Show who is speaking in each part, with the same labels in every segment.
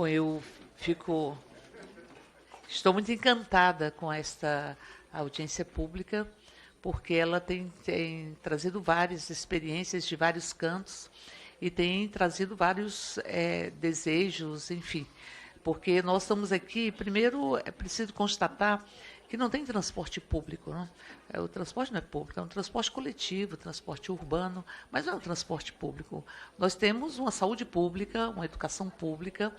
Speaker 1: Bom, estou muito encantada com esta audiência pública, porque ela tem trazido várias experiências de vários cantos e tem trazido vários desejos, enfim. Porque nós estamos aqui, primeiro é preciso constatar que não tem transporte público, não? O transporte não é público, é um transporte coletivo, transporte urbano, mas não é um transporte público. Nós temos uma saúde pública, uma educação pública,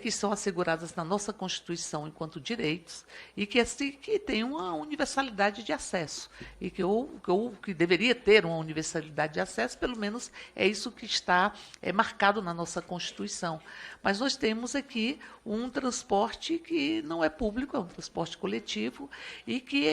Speaker 1: que estão asseguradas na nossa Constituição enquanto direitos e que tem uma universalidade de acesso. E que deveria ter uma universalidade de acesso, pelo menos é isso que está marcado na nossa Constituição. Mas nós temos aqui um transporte que não é público, é um transporte coletivo, e que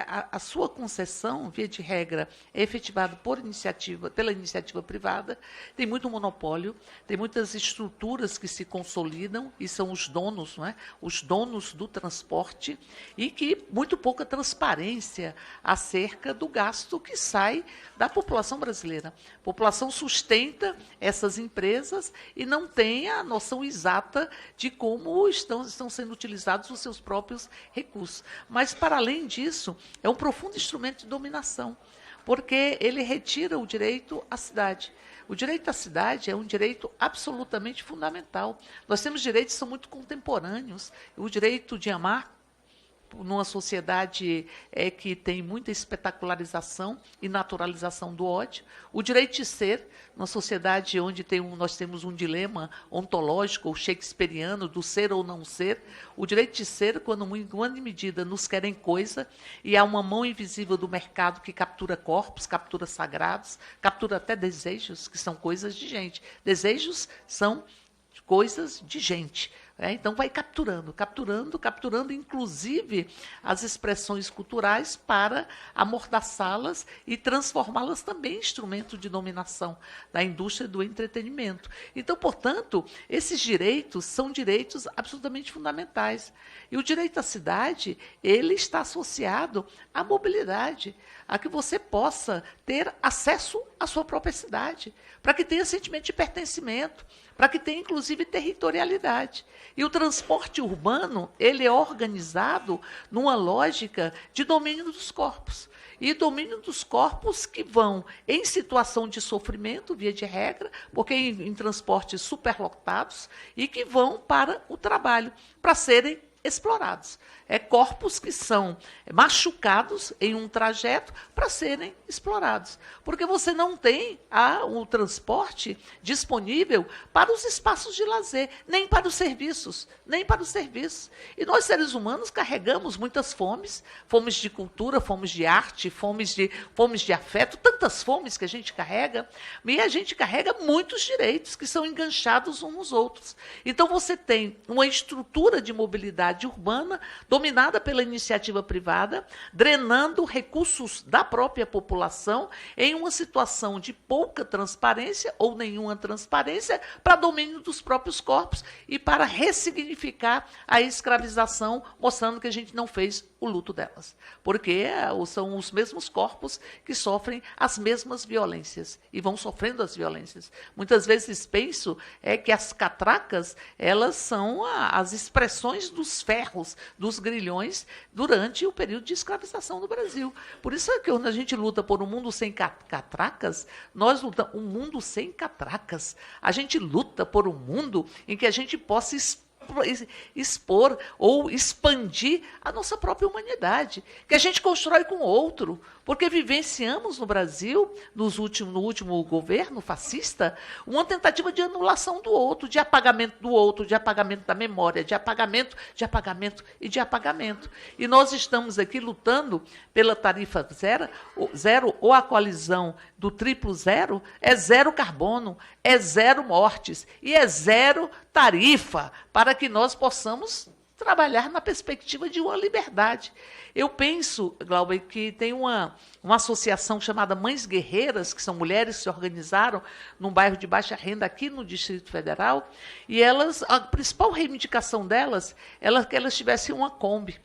Speaker 1: a sua concessão, via de regra, é efetivada pela iniciativa privada, tem muito monopólio, tem muitas estruturas que se consolidam e são os donos, não é? Os donos do transporte, e que muito pouca transparência acerca do gasto que sai da população brasileira. A população sustenta essas empresas e não tem a noção exata de como estão sendo utilizados os seus próprios recursos. Mas, para além disso, é um profundo instrumento de dominação, porque ele retira o direito à cidade. O direito à cidade é um direito absolutamente fundamental. Nós temos direitos que são muito contemporâneos. O direito de amar, numa sociedade que tem muita espetacularização e naturalização do ódio, o direito de ser, numa sociedade onde nós temos um dilema ontológico ou shakespeariano do ser ou não ser, o direito de ser, quando em grande medida nos querem coisa, e há uma mão invisível do mercado que captura corpos, captura sagrados, captura até desejos, que são coisas de gente. Desejos são coisas de gente. Então, vai capturando, inclusive, as expressões culturais para amordaçá-las e transformá-las também em instrumento de dominação da indústria do entretenimento. Então, portanto, esses direitos são direitos absolutamente fundamentais. E o direito à cidade, ele está associado à mobilidade, a que você possa ter acesso à sua própria cidade, para que tenha sentimento de pertencimento, para que tenha, inclusive, territorialidade. E o transporte urbano, ele é organizado numa lógica de domínio dos corpos. E domínio dos corpos que vão em situação de sofrimento, via de regra, porque em transportes superlotados, e que vão para o trabalho, para serem explorados. Corpos que são machucados em um trajeto para serem explorados. Porque você não tem o transporte disponível para os espaços de lazer, nem para os serviços. E nós, seres humanos, carregamos muitas fomes, fomes de cultura, fomes de arte, fomes de afeto, tantas fomes que a gente carrega, e a gente carrega muitos direitos que são enganchados uns nos outros. Então, você tem uma estrutura de mobilidade urbana dominada pela iniciativa privada, drenando recursos da própria população em uma situação de pouca transparência ou nenhuma transparência para domínio dos próprios corpos e para ressignificar a escravização, mostrando que a gente não fez o luto delas. Porque são os mesmos corpos que sofrem as mesmas violências e vão sofrendo as violências. Muitas vezes penso que as catracas, elas são as expressões dos ferros, dos grilhões, durante o período de escravização no Brasil. Por isso é que quando a gente luta por um mundo sem catracas, nós lutamos um mundo sem catracas. A gente luta por um mundo em que a gente possa expor ou expandir a nossa própria humanidade, que a gente constrói com o outro, porque vivenciamos no Brasil, no último governo fascista, uma tentativa de anulação do outro, de apagamento do outro, de apagamento da memória, de apagamento e de apagamento. E nós estamos aqui lutando pela tarifa zero ou a coalizão do triplo zero, é zero carbono, é zero mortes e é zero tarifa, para que nós possamos trabalhar na perspectiva de uma liberdade. Eu penso, Glauber, que tem uma associação chamada Mães Guerreiras, que são mulheres que se organizaram num bairro de baixa renda aqui no Distrito Federal, e a principal reivindicação delas é que elas tivessem uma Kombi.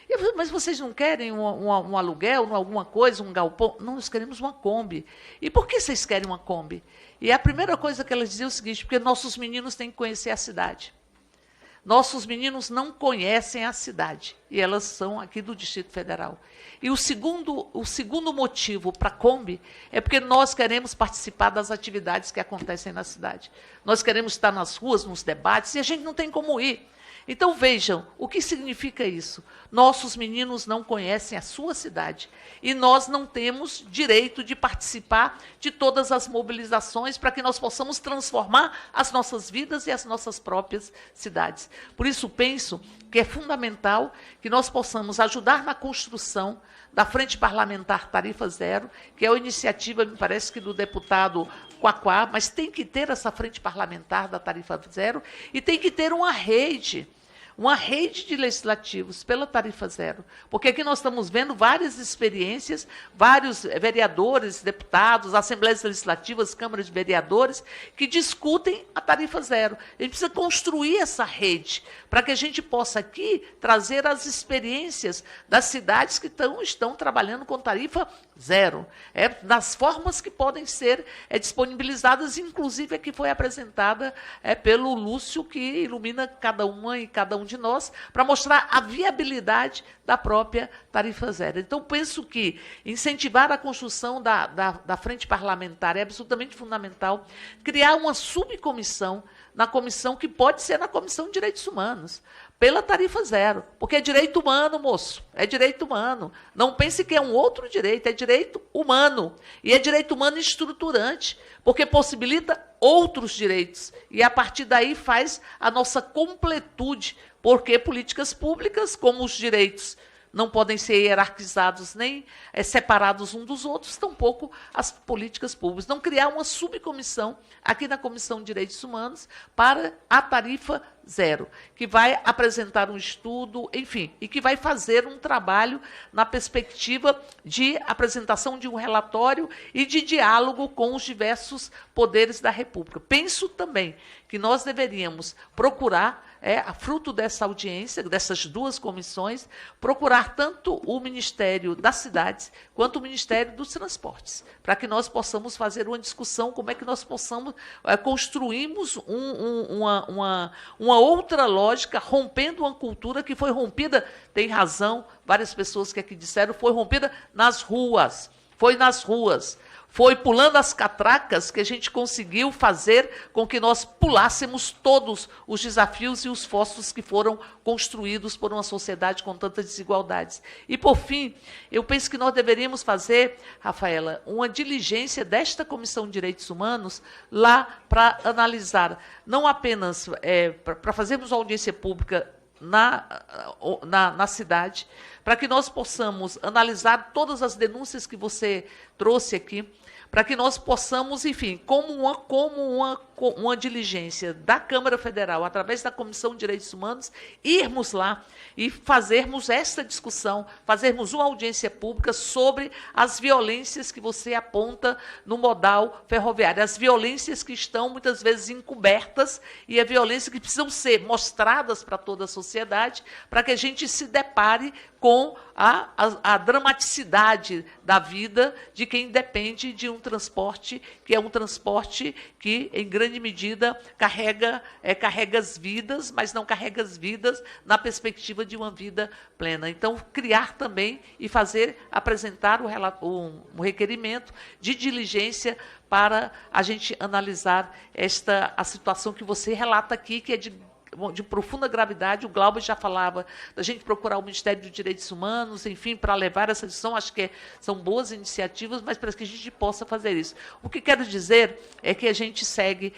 Speaker 1: Eu falei, mas vocês não querem um aluguel, alguma coisa, um galpão? Não, nós queremos uma Kombi. E por que vocês querem uma Kombi? E a primeira coisa que elas diziam é o seguinte, porque nossos meninos têm que conhecer a cidade. nossos meninos não conhecem a cidade, e elas são aqui do Distrito Federal. E o segundo motivo para a Kombi é porque nós queremos participar das atividades que acontecem na cidade. Nós queremos estar nas ruas, nos debates, e a gente não tem como ir. Então, vejam, o que significa isso? Nossos meninos não conhecem a sua cidade e nós não temos direito de participar de todas as mobilizações para que nós possamos transformar as nossas vidas e as nossas próprias cidades. Por isso, penso que é fundamental que nós possamos ajudar na construção da Frente Parlamentar Tarifa Zero, que é uma iniciativa, me parece que do deputado Quaquá, mas tem que ter essa Frente Parlamentar da Tarifa Zero e tem que ter uma rede de legislativos pela Tarifa Zero, porque aqui nós estamos vendo várias experiências, vários vereadores, deputados, assembleias legislativas, câmaras de vereadores, que discutem a Tarifa Zero. A gente precisa construir essa rede, para que a gente possa aqui trazer as experiências das cidades que estão trabalhando com Tarifa Zero, das formas que podem ser disponibilizadas, inclusive a que foi apresentada pelo Lúcio, que ilumina cada uma e cada um de nós, para mostrar a viabilidade da própria Tarifa Zero. Então, penso que incentivar a construção da frente parlamentar é absolutamente fundamental, criar uma subcomissão na comissão, que pode ser na Comissão de Direitos Humanos, pela Tarifa Zero, porque é direito humano, moço, é direito humano. Não pense que é um outro direito, é direito humano, e é direito humano estruturante, porque possibilita outros direitos, e a partir daí faz a nossa completude, porque políticas públicas, como os direitos não podem ser hierarquizados nem separados uns dos outros, tampouco as políticas públicas. Não criar uma subcomissão aqui na Comissão de Direitos Humanos para a Tarifa Zero, que vai apresentar um estudo, enfim, e que vai fazer um trabalho na perspectiva de apresentação de um relatório e de diálogo com os diversos poderes da República. Penso também que nós deveríamos procurar, a fruto dessa audiência, dessas duas comissões, procurar tanto o Ministério das Cidades quanto o Ministério dos Transportes, para que nós possamos fazer uma discussão, como é que nós possamos construirmos uma outra lógica, rompendo uma cultura que foi rompida, tem razão, várias pessoas que aqui disseram, foi rompida nas ruas, foi pulando as catracas que a gente conseguiu fazer com que nós pulássemos todos os desafios e os fossos que foram construídos por uma sociedade com tantas desigualdades. E, por fim, eu penso que nós deveríamos fazer, Rafaela, uma diligência desta Comissão de Direitos Humanos lá para analisar, não apenas para fazermos uma audiência pública na cidade, para que nós possamos analisar todas as denúncias que você trouxe aqui, para que nós possamos, enfim, como uma diligência da Câmara Federal, através da Comissão de Direitos Humanos, irmos lá e fazermos esta discussão, fazermos uma audiência pública sobre as violências que você aponta no modal ferroviário, as violências que estão muitas vezes encobertas e a violência que precisam ser mostradas para toda a sociedade, para que a gente se depare com a dramaticidade da vida de quem depende de um transporte, que é um transporte que, em grande medida, carrega as vidas, mas não carrega as vidas na perspectiva de uma vida plena. Então, criar também e apresentar um requerimento de diligência para a gente analisar a situação que você relata aqui, que é de profunda gravidade. O Glauber já falava da gente procurar o Ministério dos Direitos Humanos, enfim, para levar essa discussão. Acho que são boas iniciativas, mas para que a gente possa fazer isso. O que quero dizer é que a gente segue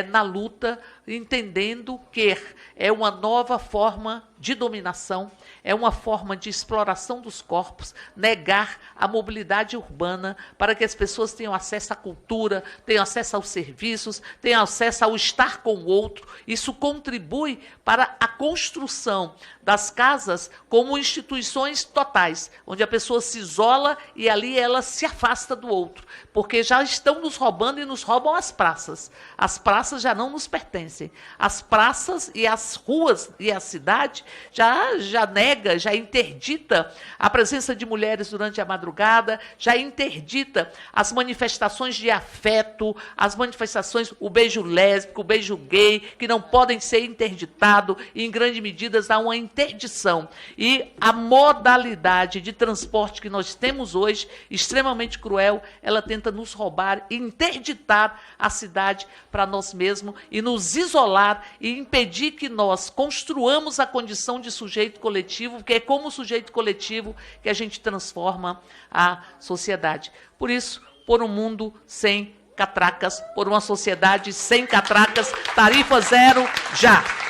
Speaker 1: na luta, entendendo que é uma nova forma de dominação, é uma forma de exploração dos corpos, negar a mobilidade urbana para que as pessoas tenham acesso à cultura, tenham acesso aos serviços, tenham acesso ao estar com o outro. Isso contribui para a construção das casas como instituições totais, onde a pessoa se isola e ali ela se afasta do outro, porque já estão nos roubando e nos roubam as praças. As praças já não nos pertencem. As praças e as ruas e a cidade já nega, já interdita a presença de mulheres durante a madrugada, já interdita as manifestações de afeto, as manifestações, o beijo lésbico, o beijo gay, que não podem ser interditados, e em grande medida há uma interdição. E a modalidade de transporte que nós temos hoje, extremamente cruel, ela tenta nos roubar, interditar a cidade para nós mesmos e nos isolar e impedir que nós construamos a condição de sujeito coletivo, porque é como sujeito coletivo que a gente transforma a sociedade. Por isso, por um mundo sem catracas, por uma sociedade sem catracas, tarifa zero já!